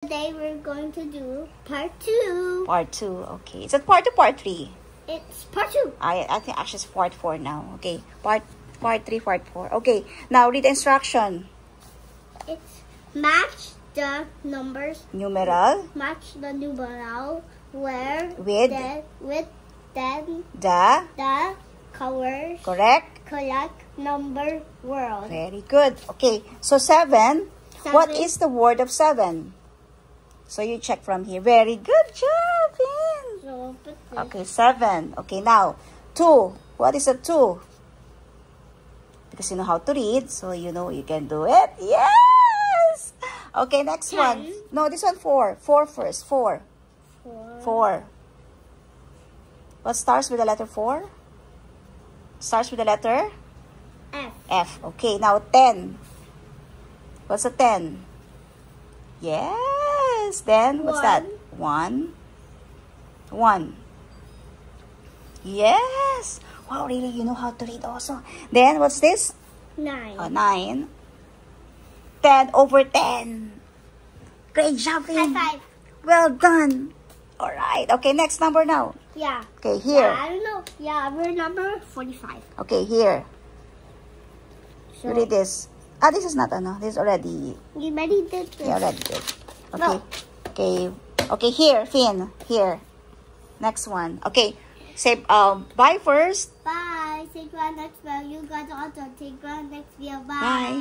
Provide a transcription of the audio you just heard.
Today we're going to do part 2. Part 2, okay. Is it part 2, part 3? It's part 2. I think actually it's part 4 now. Okay, part 3, part 4. Okay, now read the instruction. It's match the numbers. Numeral. Match the numeral where With then the colors correct number world. Very good. Okay, so 7. What is the word of 7? So you check from here. Very good job, Finn. So put this. Okay, 7. Okay, now 2. What is a 2? Because you know how to read, so you know you can do it. Yes! Okay, next 10. one. No, this one 4. 4 first. 4. 4. What starts with the letter 4? Starts with the letter? F. F. Okay, now 10. What's a 10? Yes. Then, what's that? 1. 1. Yes. Wow, really, you know how to read also. Then, what's this? 9. 9. 10 over 10. Great job, High Finn. five. Well done. All right. Okay, next number now. Yeah. Okay, here. Yeah, I don't know. Yeah, we're number 45. Okay, here. So, You read this. This is not ano. This is already. you already did this. Yeah, already did. Okay. No. Okay. Okay, here, Finn. Here. Next one. Okay. Say bye first. Bye. Take one next video. You guys also take one next video. Bye. Bye.